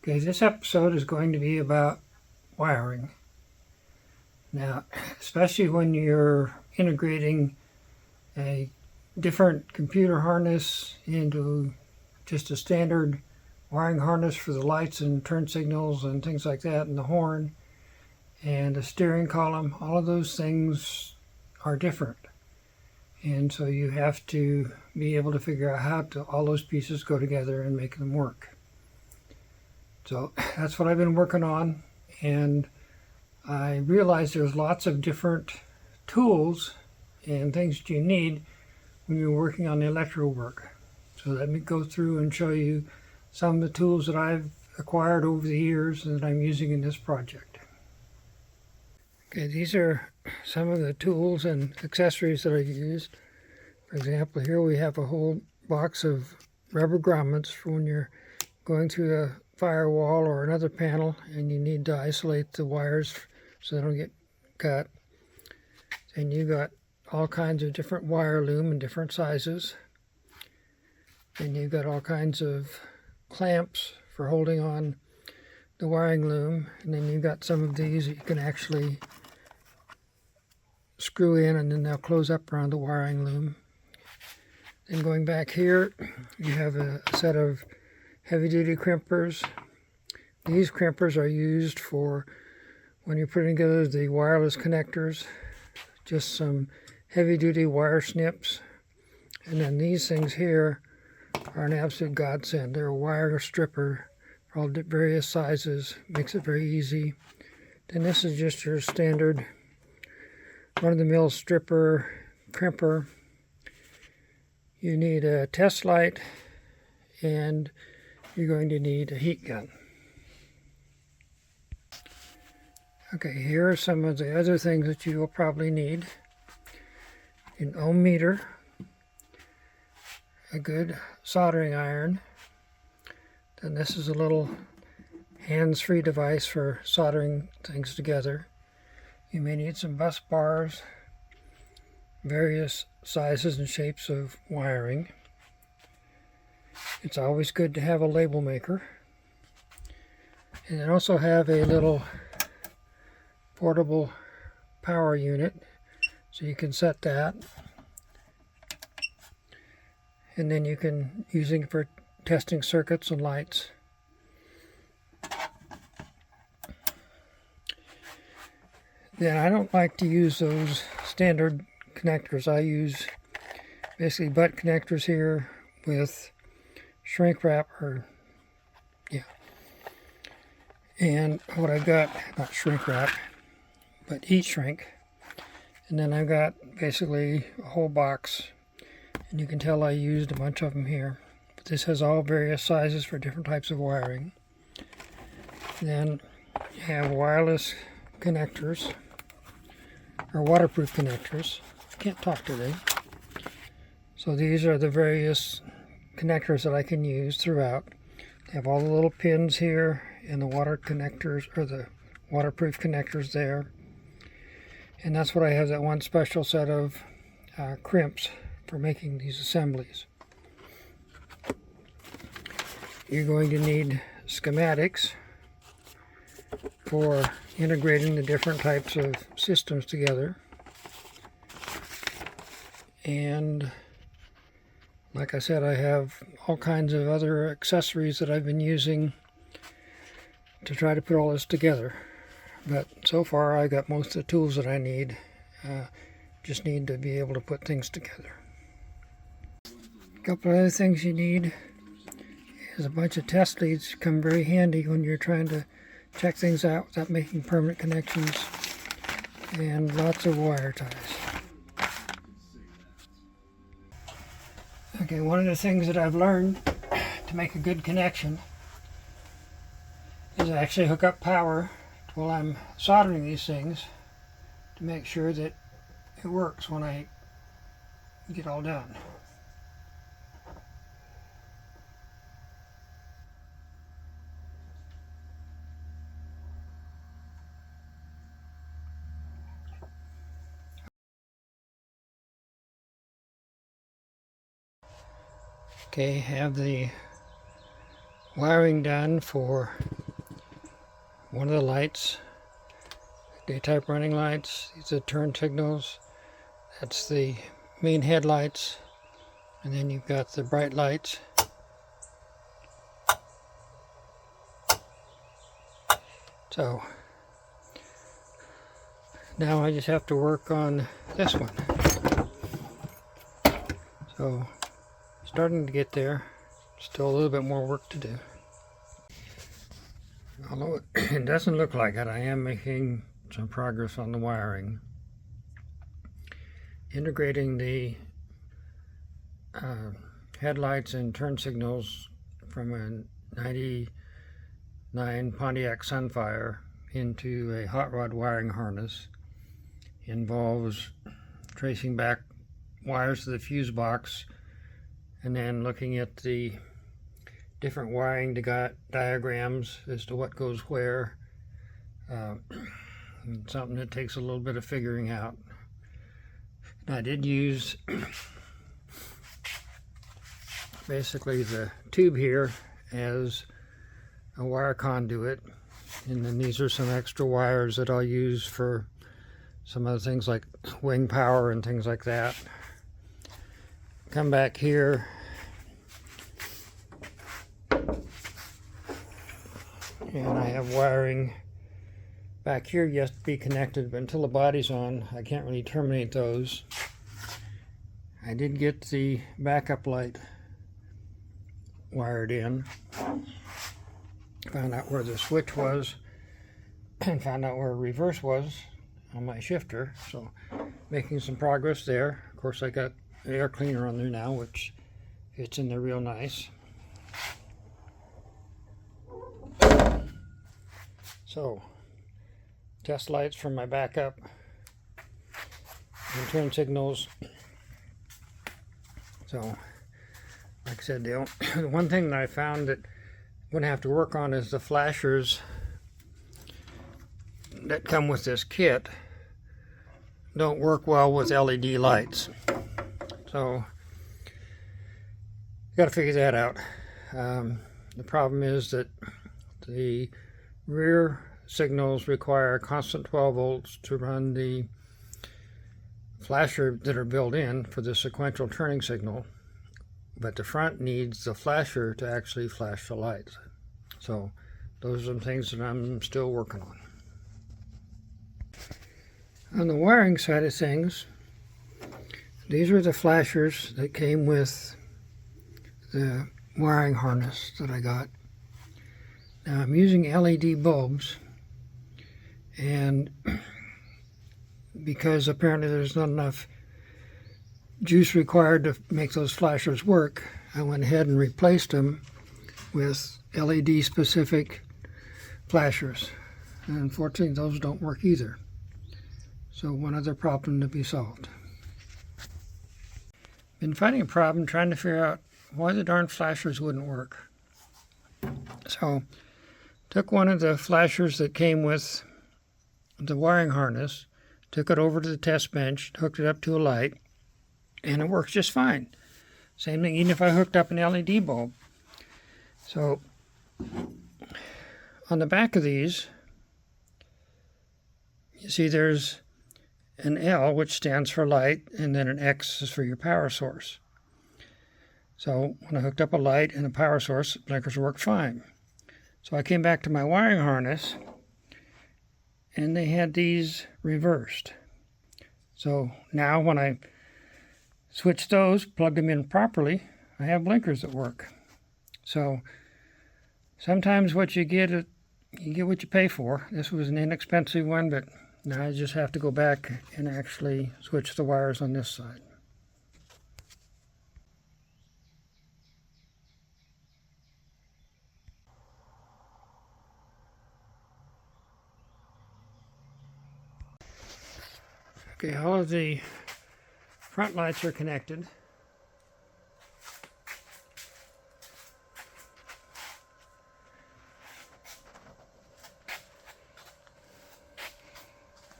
Okay, this episode is going to be about wiring. Now, especially when you're integrating a different computer harness into just a standard wiring harness for the lights and turn signals and things like that, and the horn and the steering column, all of those things are different. And so you have to be able to figure out how all those pieces go together and make them work. So that's what I've been working on, and I realized there's lots of different tools and things that you need when you're working on the electrical work. So let me go through and show you some of the tools that I've acquired over the years and that I'm using in this project. Okay, these are some of the tools and accessories that I've used. For example, here we have a whole box of rubber grommets for when you're going through a firewall or another panel and you need to isolate the wires so they don't get cut. And you got all kinds of different wire loom in different sizes. And you've got all kinds of clamps for holding on the wiring loom. And then you've got some of these that you can actually screw in and then they'll close up around the wiring loom. Then going back here, you have a set of heavy-duty crimpers. These crimpers are used for when you're putting together the wireless connectors, just some heavy-duty wire snips. And then these things here are an absolute godsend. They're a wire stripper, all various sizes, makes it very easy. Then this is just your standard run-of-the-mill stripper, crimper. You need a test light, and you're going to need a heat gun. Okay, here are some of the other things that you will probably need. An ohm meter, a good soldering iron, then this is a little hands-free device for soldering things together. You may need some bus bars, various sizes and shapes of wiring. It's always good to have a label maker. And then also have a little portable power unit, so you can set that. And then you can use it for testing circuits and lights. Then I don't like to use those standard connectors. I use basically butt connectors here with shrink wrap, and what I've got, not shrink wrap, but heat shrink. And then I've got basically a whole box, and you can tell I used a bunch of them here. But this has all various sizes for different types of wiring. And then you have wireless connectors, or waterproof connectors. I can't talk today. So these are the various connectors that I can use throughout. They have all the little pins here and the water connectors, or the waterproof connectors there. And that's what I have, that one special set of crimps for making these assemblies. You're going to need schematics for integrating the different types of systems together. And like I said, I have all kinds of other accessories that I've been using to try to put all this together. But so far I got most of the tools that I need. Just need to be able to put things together. A couple of other things you need is a bunch of test leads. Come very handy when you're trying to check things out without making permanent connections. And lots of wire ties. Okay, one of the things that I've learned to make a good connection is actually hook up power while I'm soldering these things to make sure that it works when I get all done. Okay, have the wiring done for one of the lights, daytime running lights. These are turn signals. That's the main headlights, and then you've got the bright lights. So now I just have to work on this one. So starting to get there. Still a little bit more work to do. Although it doesn't look like it, I am making some progress on the wiring. Integrating the headlights and turn signals from a 99 Pontiac Sunfire into a hot rod wiring harness involves tracing back wires to the fuse box and then looking at the different wiring diagrams as to what goes where. Something that takes a little bit of figuring out. I did use basically the tube here as a wire conduit, and then these are some extra wires that I'll use for some other things like wing power and things like that. Come back here and I have wiring back here yet to be connected, but until the body's on I can't really terminate those. I did get the backup light wired in, found out where the switch was, and found out where reverse was on my shifter, so making some progress there. Of course I got the air cleaner on there now, which fits in there real nice. So test lights from my backup and turn signals. So like I said, the one thing that I found that I'm going to have to work on is the flashers that come with this kit don't work well with LED lights. So got to figure that out. The problem is that the rear signals require constant 12 volts to run the flasher that are built in for the sequential turning signal, but the front needs the flasher to actually flash the lights. So those are some things that I'm still working on. On the wiring side of things, these are the flashers that came with the wiring harness that I got. Now I'm using LED bulbs, and because apparently there's not enough juice required to make those flashers work, I went ahead and replaced them with LED specific flashers. And unfortunately those don't work either. So one other problem to be solved. Been finding a problem trying to figure out why the darn flashers wouldn't work. So took one of the flashers that came with the wiring harness, took it over to the test bench, hooked it up to a light, and it works just fine. Same thing even if I hooked up an LED bulb. So on the back of these, you see there's an L, which stands for light, and then an X is for your power source. So when I hooked up a light and a power source, blinkers worked fine. So I came back to my wiring harness, and they had these reversed. So now when I switch those, plug them in properly, I have blinkers that work. So sometimes what you get what you pay for. This was an inexpensive one, but now I just have to go back and actually switch the wires on this side. Okay, all of the front lights are connected.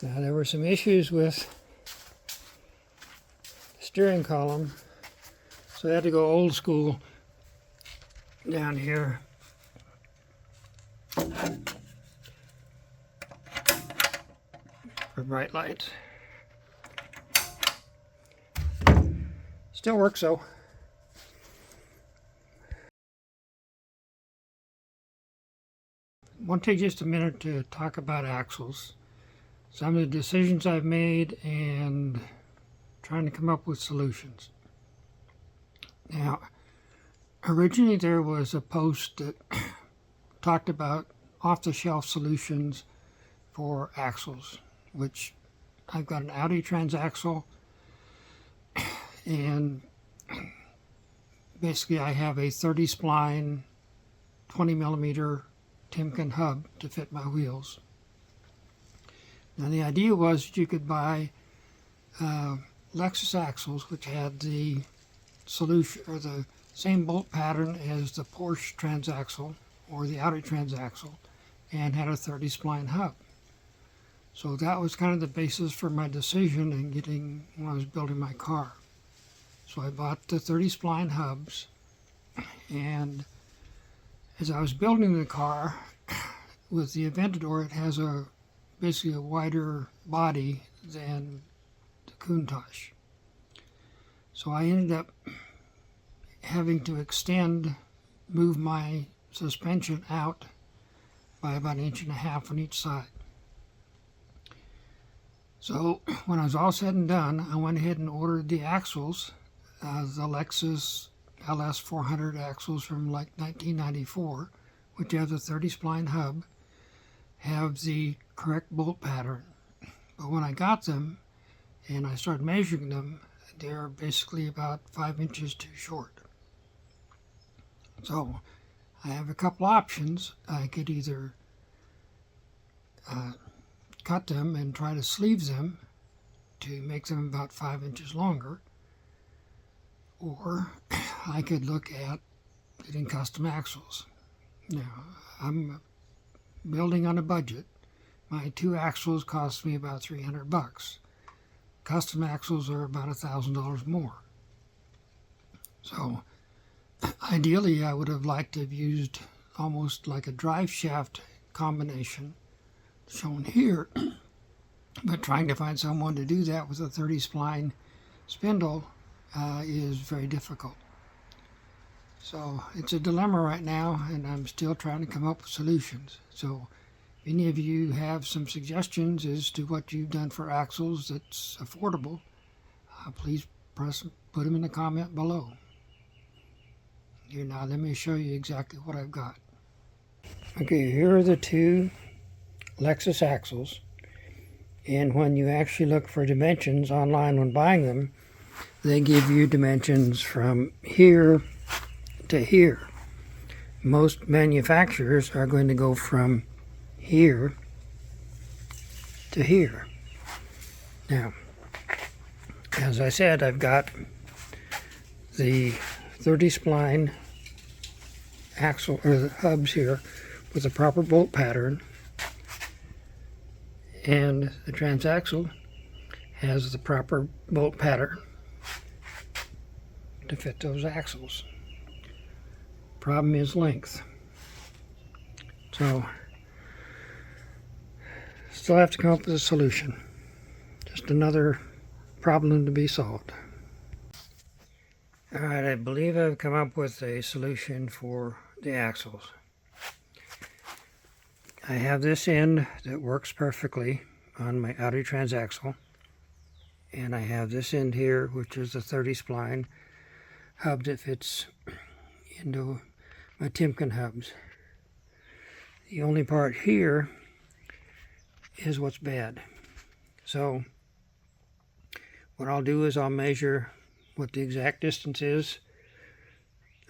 Now there were some issues with the steering column, so I had to go old school down here with bright lights. Still works though. I want to take just a minute to talk about axles. Some of the decisions I've made and trying to come up with solutions. Now, originally there was a post that talked about off-the-shelf solutions for axles, which I've got an Audi transaxle, and basically I have a 30 spline 20 millimeter Timken hub to fit my wheels. Now the idea was that you could buy Lexus axles, which had the solution or the same bolt pattern as the Porsche transaxle or the Audi transaxle, and had a 30 spline hub. So that was kind of the basis for my decision in getting when I was building my car. So I bought the 30 spline hubs, and as I was building the car with the Aventador, it has basically a wider body than the Countach. So I ended up having to move my suspension out by about 1.5 inches on each side. So when I was all said and done, I went ahead and ordered the axles, the Lexus LS400 axles from like 1994, which have the 30 spline hub, have the correct bolt pattern. But when I got them and I started measuring them, they're basically about 5 inches too short. So I have a couple options. I could either cut them and try to sleeve them to make them about 5 inches longer, or I could look at getting custom axles. Now, I'm building on a budget. My 2 axles cost me about $300. Custom axles are about $1,000 more. So ideally I would have liked to have used almost like a drive shaft combination shown here, but trying to find someone to do that with a 30 spline spindle is very difficult. So it's a dilemma right now, and I'm still trying to come up with solutions. So if any of you have some suggestions as to what you've done for axles that's affordable, please put them in the comment below. Here, now let me show you exactly what I've got. Okay, here are the 2 Lexus axles, and when you actually look for dimensions online when buying them, they give you dimensions from here to here. Most manufacturers are going to go from here to here. Now, as I said, I've got the 30 spline axle or the hubs here with the proper bolt pattern, and the transaxle has the proper bolt pattern to fit those axles. Problem is length. So still have to come up with a solution. Just another problem to be solved. Alright, I believe I've come up with a solution for the axles. I have this end that works perfectly on my Audi transaxle, and I have this end here, which is the 30 spline hub that fits into my Timken hubs. The only part here is what's bad. So what I'll do is I'll measure what the exact distance is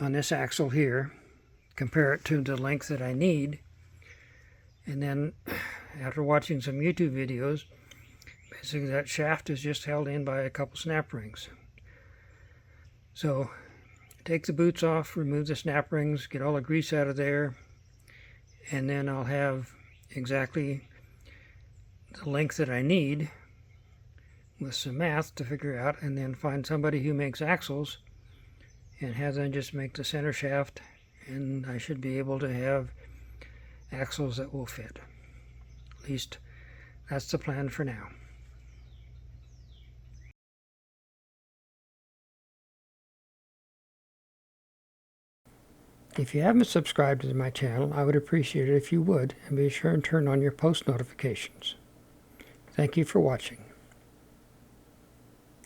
on this axle here, compare it to the length that I need, and then after watching some YouTube videos, basically that shaft is just held in by a couple snap rings. So take the boots off, remove the snap rings, get all the grease out of there, and then I'll have exactly the length that I need with some math to figure out, and then find somebody who makes axles and have them just make the center shaft, and I should be able to have axles that will fit. At least that's the plan for now. If you haven't subscribed to my channel, I would appreciate it if you would, and be sure and turn on your post notifications. Thank you for watching.